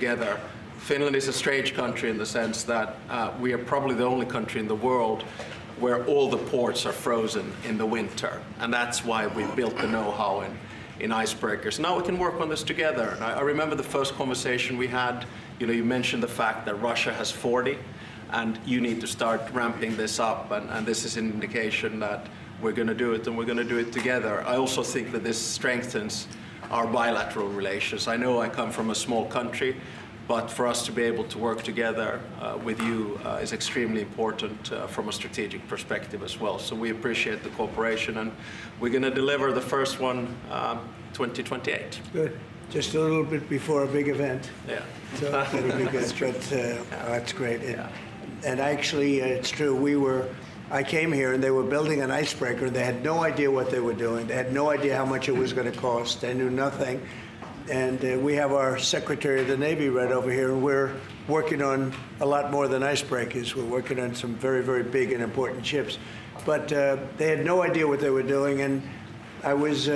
together. Finland is a strange country in the sense that we are probably the only country in the world where all the ports are frozen in the winter, and that's why we built the know-how in Icebreakers. Now we can work on this together. And I remember the first conversation we had, you mentioned the fact that Russia has 40, and you need to start ramping this up, and this is an indication that we're going to do it, and we're going to do it together. I also think that this strengthens our bilateral relations. I know I come from a small country, but for us to be able to work together with you is extremely important from a strategic perspective as well. So we appreciate the cooperation, and we're going to deliver the first one 2028. Good. Just a little bit before a big event. Yeah. So that'll be good. But that's great. And actually, it's true. I came here and they were building an icebreaker, and they had no idea what they were doing. They had no idea how much it was going to cost. They knew nothing. And we have our Secretary of the Navy right over here, and we're working on a lot more than icebreakers. We're working on some very, very big and important ships. But they had no idea what they were doing, and I was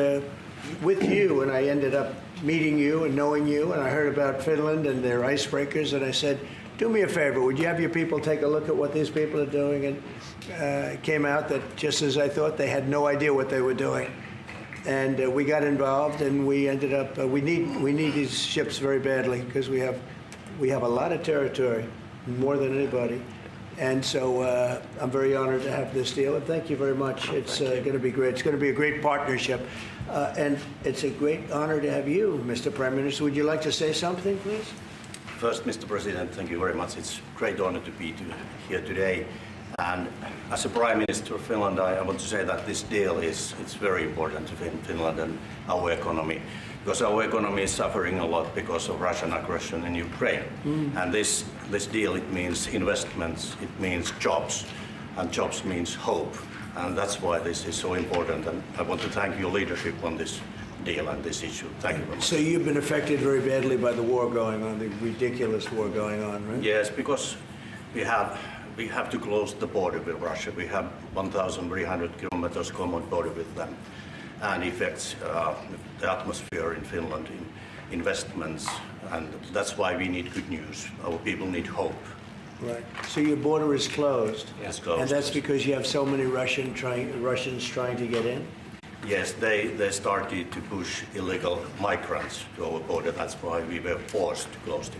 with you, and I ended up meeting you and knowing you, and I heard about Finland and their icebreakers, and I said, do me a favor, would you have your people take a look at what these people are doing? And it came out that, just as I thought, they had no idea what they were doing. And we got involved, and we ended up, we need these ships very badly, because we have a lot of territory, more than anybody. And so I'm very honored to have this deal, and thank you very much. It's going to be great. It's going to be a great partnership. And it's a great honor to have you, Mr. Prime Minister. Would you like to say something, please? First, Mr. President, thank you very much. It's a great honor to be here today. And as a Prime Minister of Finland, I want to say that this deal it's very important to Finland and our economy, because our economy is suffering a lot because of Russian aggression in Ukraine. And this deal, it means investments, it means jobs, and jobs means hope. And that's why this is so important. And I want to thank your leadership on this deal and this issue. Thank you very much. So you've been affected very badly by the war going on, the ridiculous war going on, right? Yes, because we have to close the border with Russia. We have 1,300 kilometers common border with them, and affects the atmosphere in Finland, in investments, and that's why we need good news. Our people need hope. Right. So your border is closed. It's closed. And that's because you have so many Russians trying to get in? Yes, they started to push illegal migrants to our border. That's why we were forced to close it.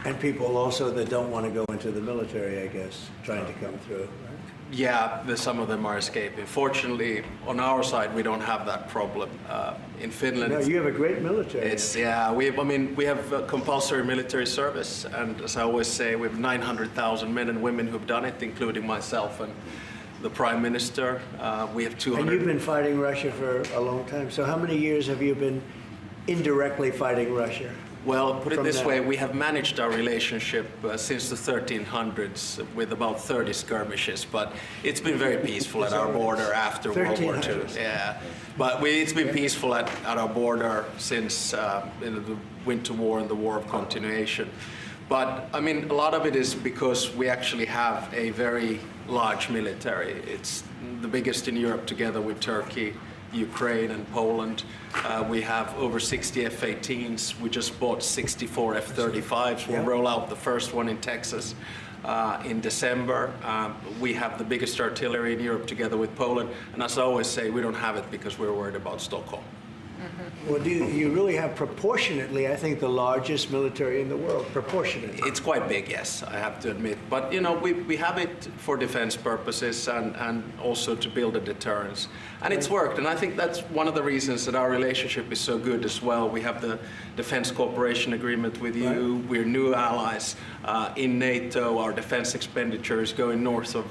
And people also that don't want to go into the military, I guess, trying to come through, right? Yeah, some of them are escaping. Fortunately, on our side, we don't have that problem. In Finland, no, you have a great military. We have compulsory military service, and as I always say, we have 900,000 men and women who've done it, including myself and the Prime Minister. We have 200. And you've been fighting Russia for a long time. So how many years have you been indirectly fighting Russia? Well, put it this way, we have managed our relationship since the 1300s with about 30 skirmishes, but it's been very peaceful at our border after World War II. Yeah, but it's been peaceful at our border since the Winter War and the War of Continuation. But I mean, a lot of it is because we actually have a very large military. It's the biggest in Europe, together with Turkey, Ukraine and Poland. We have over 60 F-18s. We just bought 64 F-35s. We'll roll out the first one in Texas in December. We have the biggest artillery in Europe, together with Poland. And as I always say, we don't have it because we're worried about Stockholm. Well, you really have proportionately, I think, the largest military in the world, proportionately. It's quite big, yes, I have to admit. But, we have it for defense purposes and also to build a deterrence. And it's worked, and I think that's one of the reasons that our relationship is so good as well. We have the Defense Cooperation Agreement with you. Right. We're new allies in NATO. Our defense expenditure is going north of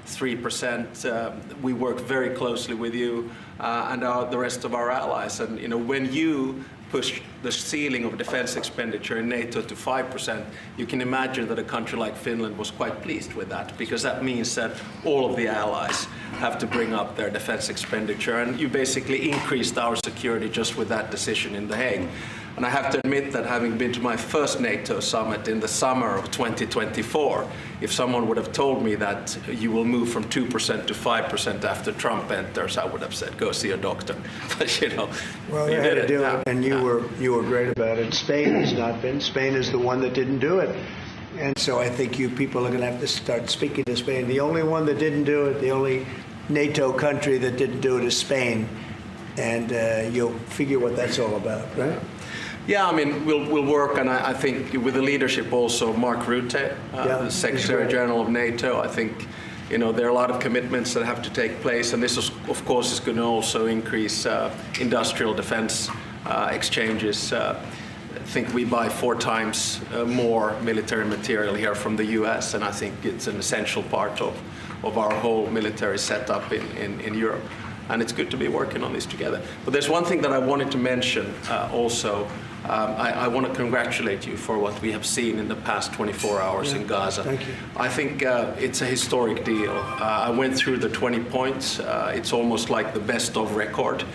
3%. We work very closely with you and the rest of our allies. And when you push the ceiling of defense expenditure in NATO to 5%, you can imagine that a country like Finland was quite pleased with that, because that means that all of the allies have to bring up their defense expenditure, and you basically increased our security just with that decision in The Hague. And I have to admit that having been to my first NATO summit in the summer of 2024, if someone would have told me that you will move from 2% to 5% after Trump enters, I would have said, go see a doctor. But you know, well, you had to do it, and you were great about it. Spain has not been. Spain is the one that didn't do it. And so I think you people are going to have to start speaking to Spain. The only one that didn't do it, the only NATO country that didn't do it is Spain. And you'll figure what that's all about, right? Yeah, I mean, we'll work, and I think with the leadership also, Mark Rutte, the Secretary General of NATO, I think, you know, there are a lot of commitments that have to take place, and this, of course, is going to also increase industrial defense exchanges. I think we buy 4 times more military material here from the US, and I think it's an essential part of our whole military setup in Europe. And it's good to be working on this together. But there's one thing that I wanted to mention also. I want to congratulate you for what we have seen in the past 24 hours in Gaza. Thank you. I think it's a historic deal. I went through the 20 points. It's almost like the best of record.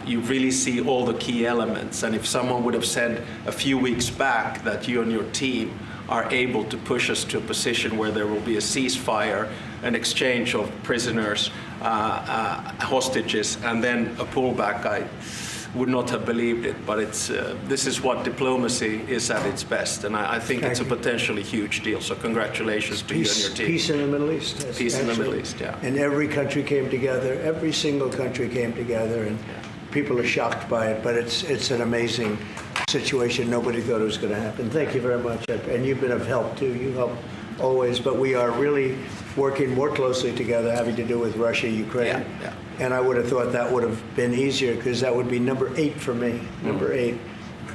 You really see all the key elements. And if someone would have said a few weeks back that you and your team are able to push us to a position where there will be a ceasefire, an exchange of prisoners, hostages, and then a pullback, I would not have believed it. But it's this is what diplomacy is at its best, and I think it's a potentially huge deal. So congratulations to you and your team. Peace in the Middle East. Peace in the Middle East, yeah. And every country came together. Every single country came together, and people are shocked by it. But it's an amazing situation. Nobody thought it was going to happen. Thank you very much. And you've been of help too. You help always. But we are really working more closely together, having to do with Russia, Ukraine. Yeah. And I would have thought that would have been easier because that would be number 8 for me, number 8.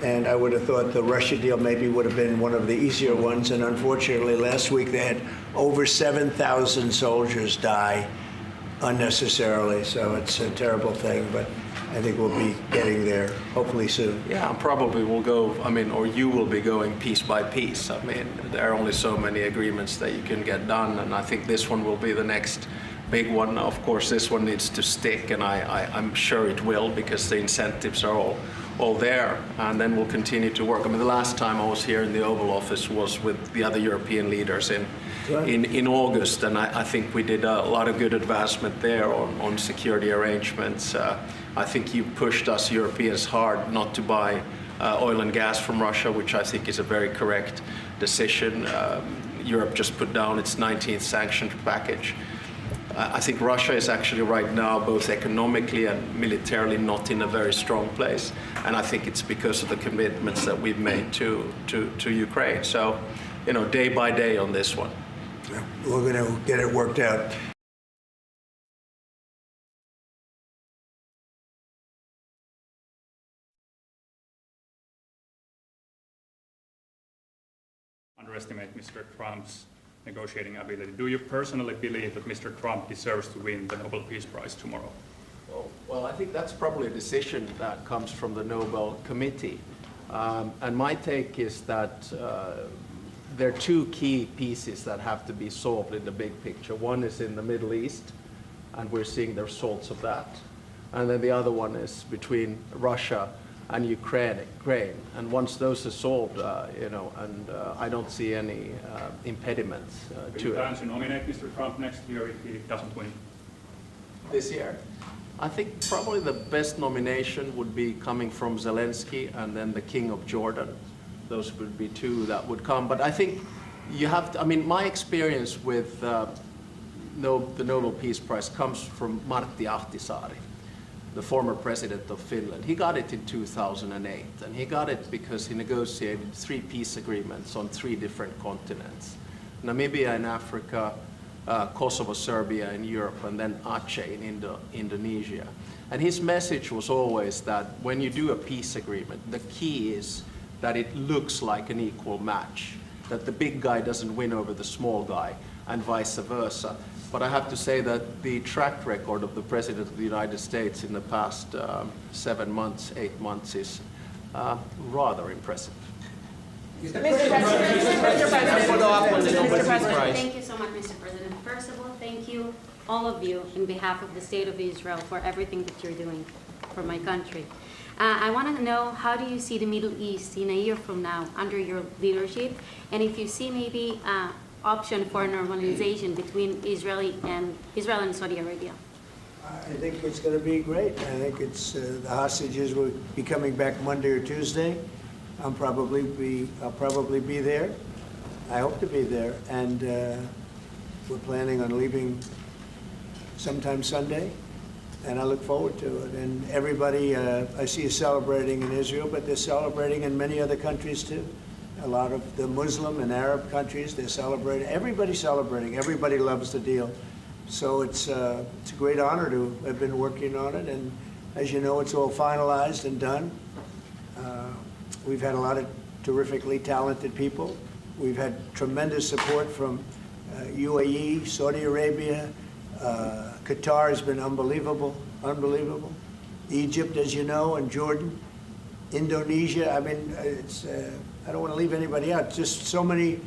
And I would have thought the Russia deal maybe would have been one of the easier ones. And unfortunately, last week they had over 7,000 soldiers die unnecessarily. So it's a terrible thing. But I think we'll be getting there hopefully soon. Yeah, and probably we'll go, I mean, or you will be going piece by piece. I mean, there are only so many agreements that you can get done, and I think this one will be the next big one. Of course, this one needs to stick, and I'm sure it will because the incentives are all there, and then we'll continue to work. I mean, the last time I was here in the Oval Office was with the other European leaders in August, and I think we did a lot of good advancement there on security arrangements. I think you pushed us Europeans hard not to buy oil and gas from Russia, which I think is a very correct decision. Europe just put down its 19th sanctions package. I think Russia is actually right now, both economically and militarily, not in a very strong place. And I think it's because of the commitments that we've made to Ukraine. So, you know, day by day on this one. Yeah, we're going to get it worked out. Underestimate Mr. Trump's negotiating ability. Do you personally believe that Mr. Trump deserves to win the Nobel Peace Prize tomorrow? Well, I think that's probably a decision that comes from the Nobel Committee. And my take is that there are 2 key pieces that have to be solved in the big picture. One is in the Middle East, and we're seeing the results of that. And then the other one is between Russia and Ukraine. And once those are solved, you know, and I don't see any impediments Do to you it. plan to nominate Mr. Trump next year if he doesn't win? This year? I think probably the best nomination would be coming from Zelensky and then the King of Jordan. Those would be 2 that would come. But I think you have to, I mean, my experience with the Nobel Peace Prize comes from Martti Ahtisaari, the former president of Finland. He got it in 2008, and he got it because he negotiated 3 peace agreements on 3 different continents. Namibia in Africa, Kosovo, Serbia in Europe, and then Aceh in Indonesia. And his message was always that when you do a peace agreement, the key is that it looks like an equal match, that the big guy doesn't win over the small guy, and vice versa. But I have to say that the track record of the President of the United States in the past 7 months, 8 months is rather impressive. Mr. President, thank you so much, Mr. President. First of all, thank you, all of you, in behalf of the State of Israel, for everything that you're doing for my country. I want to know, how do you see the Middle East in a year from now under your leadership? And if you see maybe option for normalization between Israel and Saudi Arabia? I think it's going to be great. I think it's the hostages will be coming back Monday or Tuesday. I'll probably be there. I hope to be there, and we're planning on leaving sometime Sunday, and I look forward to it. And everybody I see is celebrating in Israel, but they're celebrating in many other countries too. A lot of the Muslim and Arab countries, they're celebrating. Everybody's celebrating. Everybody loves the deal. So it's a great honor to have been working on it. And as you know, it's all finalized and done. We've had a lot of terrifically talented people. We've had tremendous support from UAE, Saudi Arabia. Qatar has been unbelievable. Egypt, as you know, and Jordan. Indonesia, I mean, it's, I don't want to leave anybody out. Just so many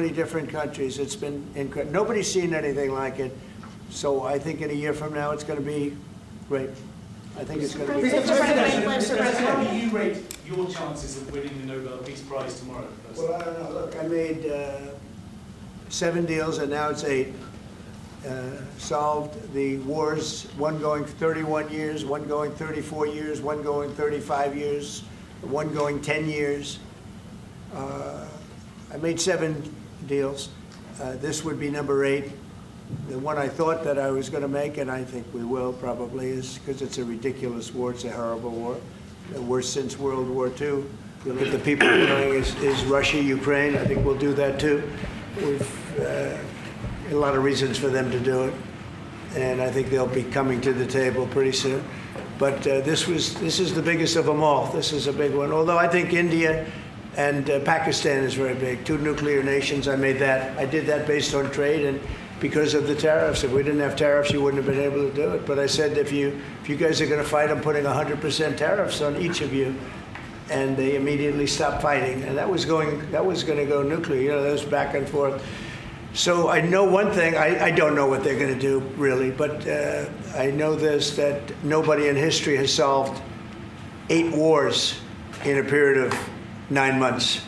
different countries. It's been incredible. Nobody's seen anything like it. So I think in a year from now, it's going to be great. I think it's going to be great. Mr. President, how do you rate your chances of winning the Nobel Peace Prize tomorrow? Well, I don't know. Look, I made 7 deals, and now it's 8. Solved the wars, one going 31 years, one going 34 years, one going 35 years, one going 10 years. I made 7 deals. This would be number 8. The one I thought that I was going to make, and I think we will probably, is because it's a ridiculous war. It's a horrible war, the worst since World War II. Look at the people dying is Russia, Ukraine. I think we'll do that too. We've a lot of reasons for them to do it, and I think they'll be coming to the table pretty soon. But this is the biggest of them all. This is a big one. Although I think India and Pakistan is very big. 2 nuclear nations. I made that. I did that based on trade and because of the tariffs. If we didn't have tariffs, you wouldn't have been able to do it. But I said, if you guys are going to fight, I'm putting 100% tariffs on each of you. And they immediately stopped fighting. And that was going to go nuclear. You know, that was back and forth. So I know one thing. I don't know what they're going to do, really. But I know this, that nobody in history has solved 8 wars in a period of 9 months.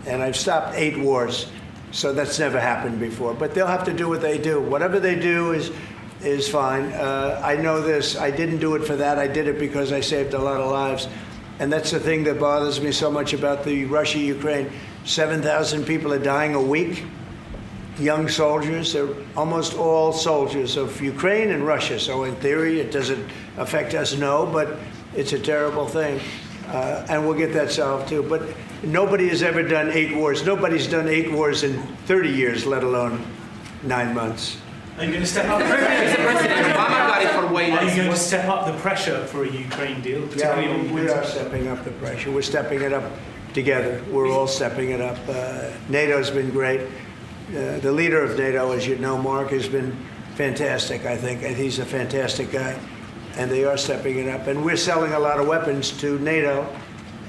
And I've stopped 8 wars. So that's never happened before. But they'll have to do what they do. Whatever they do is fine. I know this. I didn't do it for that. I did it because I saved a lot of lives. And that's the thing that bothers me so much about the Russia-Ukraine. 7,000 people are dying a week. Young soldiers. They're almost all soldiers of Ukraine and Russia. So in theory, it doesn't affect us, no. But it's a terrible thing. And we'll get that solved too. But nobody has ever done 8 wars. Nobody's done 8 wars in 30 years, let alone 9 months. Are you going to step up? Are you going to step up the pressure for a Ukraine deal? Yeah, we are stepping up the pressure. We're stepping it up together. We're all stepping it up. NATO's been great. The leader of NATO, as you know, Mark, has been fantastic, I think. He's a fantastic guy. And they are stepping it up. And we're selling a lot of weapons to NATO,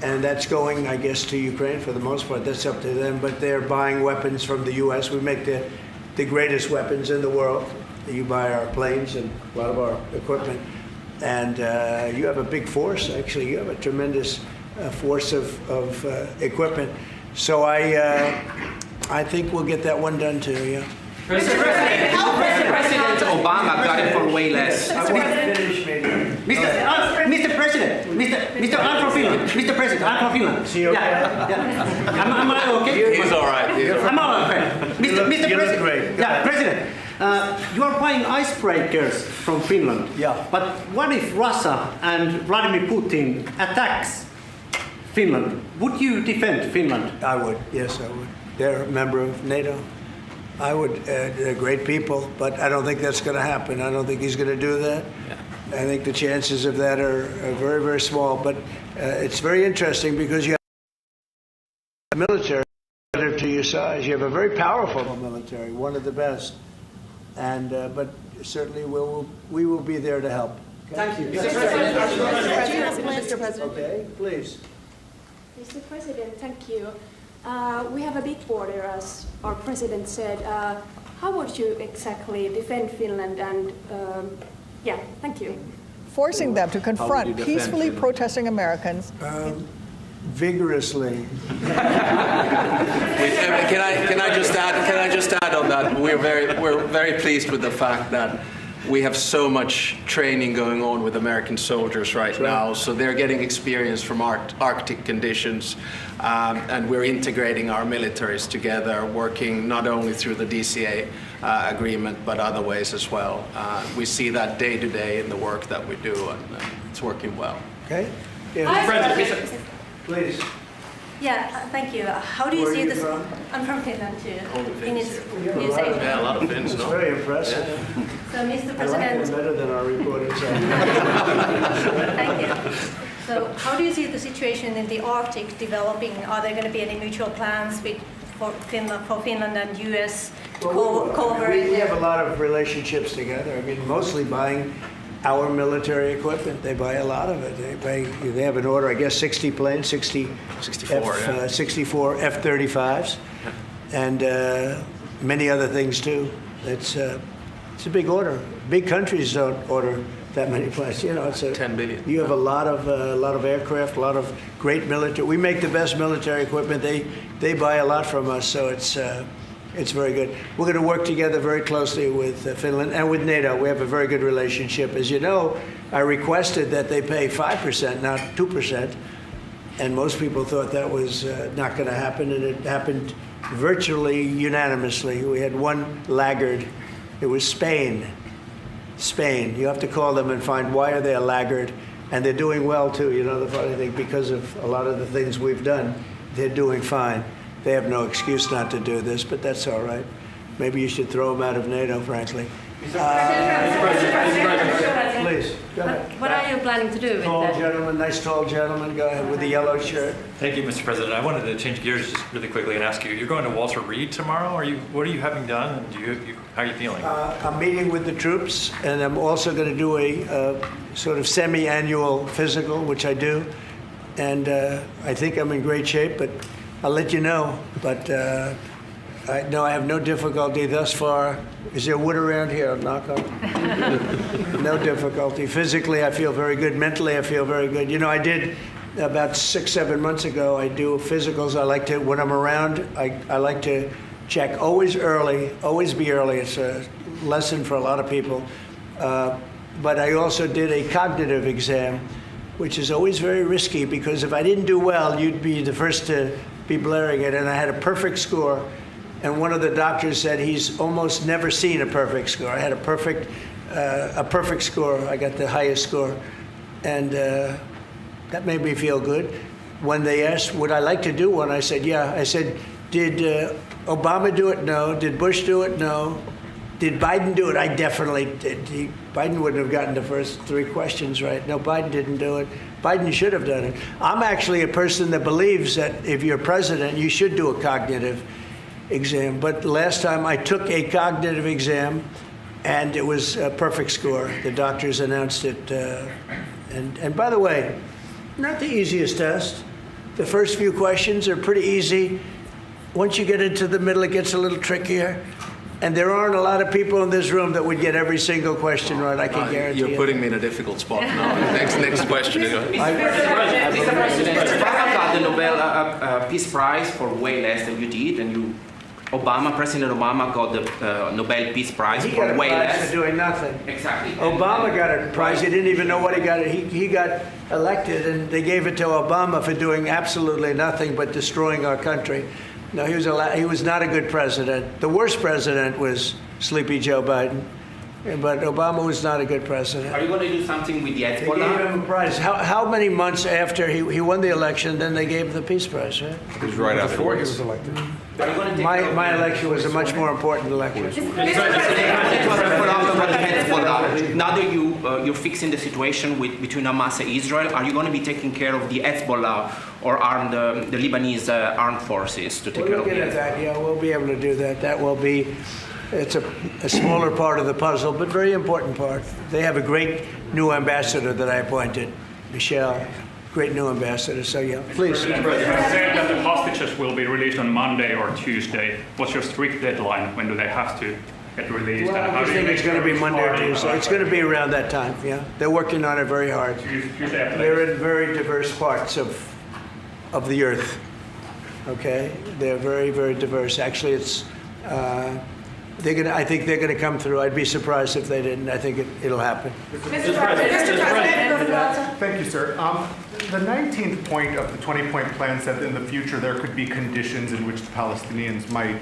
and that's going, I guess, to Ukraine for the most part. That's up to them. But they're buying weapons from the U.S. We make the greatest weapons in the world. You buy our planes and a lot of our equipment. And you have a big force, actually. You have a tremendous force of equipment. So I think we'll get that one done too, yeah. President Obama got it for way less. I want to finish, maybe. Mr. President, I'm from Finland. Mr. President, I'm from Finland. See, okay? Yeah. Am I okay? He's all right. I'm all right. Mr. You look President. great. Yeah, President. You are buying icebreakers from Finland. Yeah. But what if Russia and Vladimir Putin attacks Finland? Would you defend Finland? I would. Yes, I would. They're a member of NATO. I would. They're great people, but I don't think that's going to happen. I don't think he's going to do that. Yeah. I think the chances of that are very, very small. But it's very interesting because you have a military to your size. You have a very powerful military, one of the best. And but certainly we will be there to help. Okay? Thank you. Mr. President. Okay, please. Mr. President, thank you. We have a big border, as our president said. How would you exactly defend Finland? And yeah, thank you. forcing them to confront peacefully protesting Americans. Vigorously. Can I just add on that? We're very pleased with the fact that we have so much training going on with American soldiers right now, so they're getting experience from Arctic conditions, and we're integrating our militaries together, working not only through the DCA agreement, but other ways as well. We see that day to day in the work that we do, and it's working well. Okay? Please. Yeah, thank you. How do you see this? From? I'm from Finland too. In its Yeah, a lot of Finns, It's no? very impressive. So, Mr. I like President, it better than our reporters. thank you. So, how do you see the situation in the Arctic developing? Are there going to be any mutual plans for Finland and U.S. to cooperate? We have a lot of relationships together. I mean, mostly buying our military equipment. They buy a lot of it. They have an order, I guess, 60 planes, 64 F-35s, and many other things too. It's a big order. Big countries don't order that many planes. You know, it's 10 billion. You have a lot of aircraft, a lot of great military. We make the best military equipment. They buy a lot from us, so it's very good. We're going to work together very closely with Finland and with NATO. We have a very good relationship. As you know, I requested that they pay 5%, not 2%, and most people thought that was not going to happen, and it happened virtually unanimously. We had one laggard. It was Spain. Spain. You have to call them and find why are they a laggard, and they're doing well too. You know, the funny thing, because of a lot of the things we've done, they're doing fine. They have no excuse not to do this, but that's all right. Maybe you should throw them out of NATO, frankly. Please, go ahead. What are you planning to do with Tall that? gentleman, nice tall gentleman, go ahead with the yellow shirt. Thank you, Mr. President. I wanted to change gears just really quickly and ask you, you're going to Walter Reed tomorrow? What are you having done, and how are you feeling? I'm meeting with the troops, and I'm also going to do a sort of semi-annual physical, which I do. And I think I'm in great shape, but I'll let you know. But I have no difficulty thus far. Is there wood around here? I'll knock on. No difficulty. Physically, I feel very good. Mentally, I feel very good. You know, I did about 6-7 months ago. I do physicals. I like to, when I'm around, I like to check always early, always be early. It's a lesson for a lot of people. But I also did a cognitive exam, which is always very risky, because if I didn't do well, you'd be the first to be blaring it. And I had a perfect score. And one of the doctors said he's almost never seen a perfect score. I had a perfect score. I got the highest score. And that made me feel good. When they asked, would I like to do one? I said, yeah. I said, did Obama do it? No. Did Bush do it? No. Did Biden do it? I definitely did. Biden wouldn't have gotten the first 3 questions right. No, Biden didn't do it. Biden should have done it. I'm actually a person that believes that if you're president, you should do a cognitive exam. But last time I took a cognitive exam, and it was a perfect score. The doctors announced it. And by the way, not the easiest test. The first few questions are pretty easy. Once you get into the middle, it gets a little trickier. And there aren't a lot of people in this room that would get every single question right, I can guarantee You're putting me in a difficult spot now. Next question. Mr. President, Obama got the Nobel Peace Prize for way less than you did, and President Obama got the Nobel Peace Prize for way less. He got a prize for doing nothing. Exactly. Obama got a prize. He didn't even know what he got. He got elected, and they gave it to Obama for doing absolutely nothing but destroying our country. No, he was not a good president. The worst president was Sleepy Joe Biden, but Obama was not a good president. Are you going to do something with the They Hezbollah? gave him a prize. How many months after he won the election, then they gave him the Peace Prize, right? It was right before he was elected. Are you going to take My election was a much more important election. Now that you're fixing the situation between Hamas and Israel, are you going to be taking care of the Hezbollah or the Lebanese armed forces to take care of We'll get at that. Yeah, we'll be able to do that. That will be. It's a smaller part of the puzzle, but very important part. They have a great new ambassador that I appointed, Michelle. Great new ambassador. So yeah, please. President said that the hostages will be released on Monday or Tuesday. What's your strict deadline? When do they have to get released? Well, And I how just do you think make it's going to be sure Monday or part of Tuesday. It's going to be around that time, yeah. They're working on it very hard. They're in very diverse parts of the earth, okay? They're very, very diverse. Actually, it's, I think they're going to come through. I'd be surprised if they didn't. I think it'll happen. Mr. President. Thank you, sir. The 19th point of the 20-point plan said that in the future there could be conditions in which the Palestinians might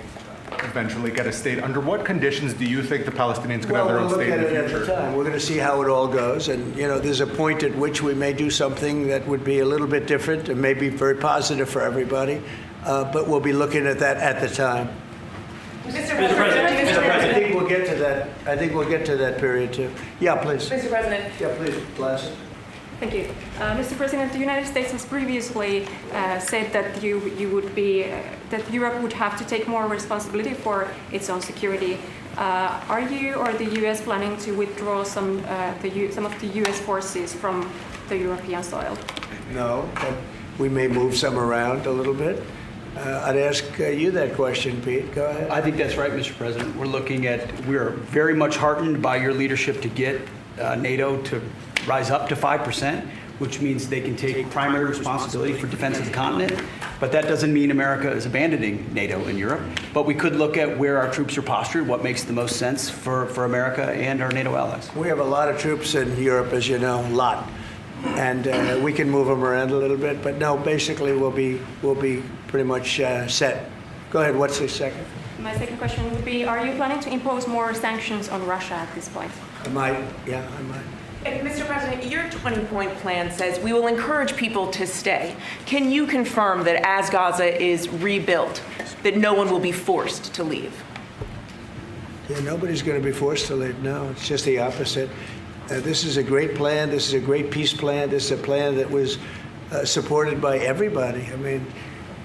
eventually get a state. Under what conditions do you think the Palestinians could have their own state in the future? We'll look at it at the time. We're going to see how it all goes. And, you know, there's a point at which we may do something that would be a little bit different and maybe very positive for everybody. But we'll be looking at that at the time. Mr. President. I think we'll get to that. I think we'll get to that period too. Yeah, please. Mr. President. Yeah, please. Glasses. Thank you. Mr. President, the United States has previously said that that Europe would have to take more responsibility for its own security. Are you or the U.S. planning to withdraw some of the U.S. forces from the European soil? No, but we may move some around a little bit. I'd ask you that question, Pete. Go ahead. I think that's right, Mr. President. We're very much heartened by your leadership to get NATO to rise up to 5%, which means they can take primary responsibility for defense of the continent. But that doesn't mean America is abandoning NATO in Europe. But we could look at where our troops are postured, what makes the most sense for America and our NATO allies. We have a lot of troops in Europe, as you know, a lot. And we can move them around a little bit. But no, basically we'll be pretty much set. Go ahead, what's the second? My second question would be, are you planning to impose more sanctions on Russia at this point? I might, yeah, I might. Mr. President, your 20-point plan says we will encourage people to stay. Can you confirm that as Gaza is rebuilt, that no one will be forced to leave? Yeah, nobody's going to be forced to leave. No, it's just the opposite. This is a great plan. This is a great peace plan. This is a plan that was supported by everybody. I mean,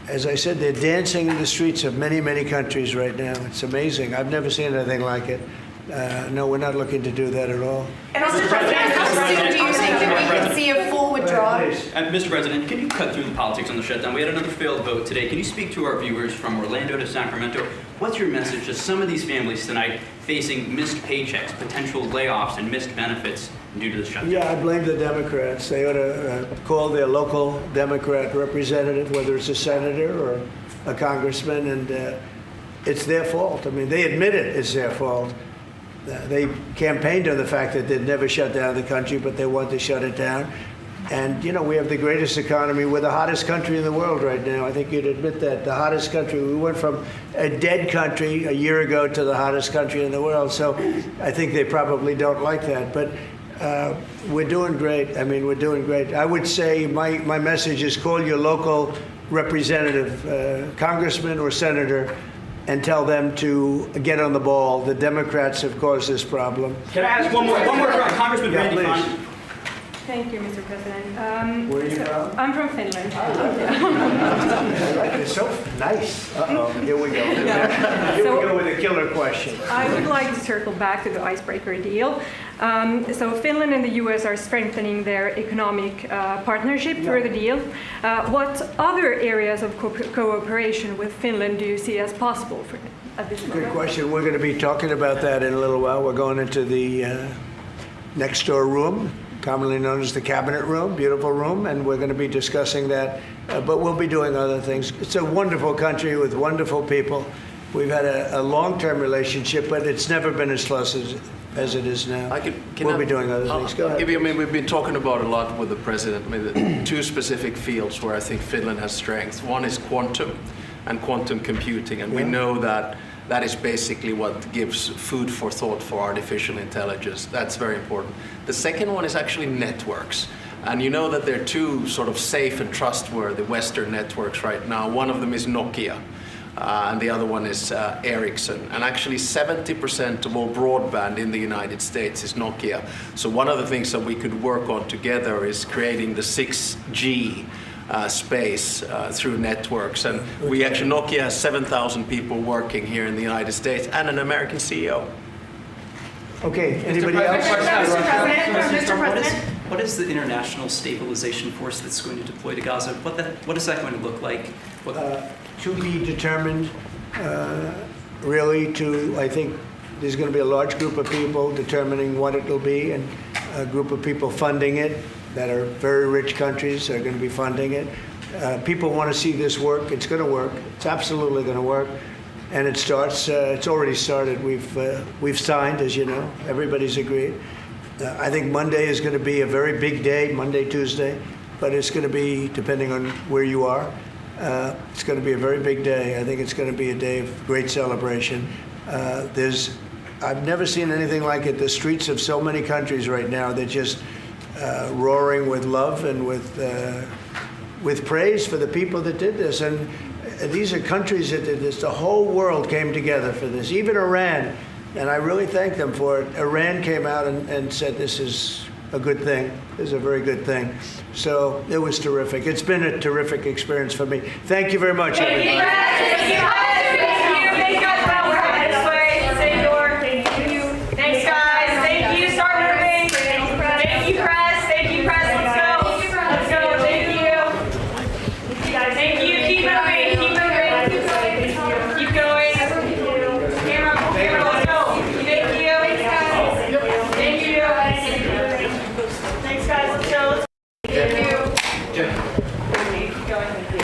as I said, they're dancing in the streets of many, many countries right now. It's amazing. I've never seen anything like it. No, we're not looking to do that at all. And Mr. President, how soon do you think that we can see a full withdrawal? Mr. President, can you cut through the politics on the shutdown? We had another failed vote today. Can you speak to our viewers from Orlando to Sacramento? What's your message to some of these families tonight facing missed paychecks, potential layoffs, and missed benefits due to the shutdown? Yeah, I blame the Democrats. They ought to call their local Democrat representative, whether it's a senator or a congressman, and it's their fault. I mean, they admit it's their fault. They campaigned on the fact that they'd never shut down the country, but they want to shut it down. And, you know, we have the greatest economy. We're the hottest country in the world right now. I think you'd admit that. The hottest country. We went from a dead country a year ago to the hottest country in the world. So I think they probably don't like that. But we're doing great. I mean, we're doing great. I would say my message is call your local representative, congressman or senator, and tell them to get on the ball. The Democrats have caused this problem. Can I ask one more Congressman Yeah, Randy please. Fine? Thank you, Mr. President. Where are you from? I'm from Finland. It's so nice. Uh-oh, here we go. Here we go with a killer question. I would like to circle back to the Icebreaker deal. So Finland and the U.S. are strengthening their economic partnership through the deal. What other areas of cooperation with Finland do you see as possible at this moment? Good question. We're going to be talking about that in a little while. We're going into the next door room, commonly known as the cabinet room, beautiful room, and we're going to be discussing that. But we'll be doing other things. It's a wonderful country with wonderful people. We've had a long-term relationship, but it's never been as close as it is now. We'll be doing other things. Go ahead. I mean, we've been talking about a lot with the president. I mean, the two specific fields where I think Finland has strength. One is quantum and quantum computing, and we know that that is basically what gives food for thought for artificial intelligence. That's very important. The second one is actually networks. And you know that there are two sort of safe and trustworthy Western networks right now. One of them is Nokia. And the other one is Ericsson. And actually 70% of all broadband in the United States is Nokia. So one of the things that we could work on together is creating the 6G space through networks. And Nokia has 7,000 people working here in the United States and an American CEO. Okay, anybody else? Mr. President. What is the international stabilization force that's going to deploy to Gaza? What is that going to look like? To be determined, really, to, I think, There's going to be a large group of people determining what it will be, and a group of people funding it that are very rich countries are going to be funding it. People want to see this work. It's going to work. It's absolutely going to work. And it starts, it's already started. We've signed, as you know. Everybody's agreed. I think Monday is going to be a very big day, Monday, Tuesday, but it's going to be, depending on where you are, it's going to be a very big day. I think it's going to be a day of great celebration. I've never seen anything like it. The streets of so many countries right now, they're just roaring with love and with praise for the people that did this. And these are countries that did this. The whole world came together for this, even Iran. And I really thank them for it. Iran came out and said this is a good thing. This is a very good thing. So it was terrific. It's been a terrific experience for me. Thank you very much, everybody.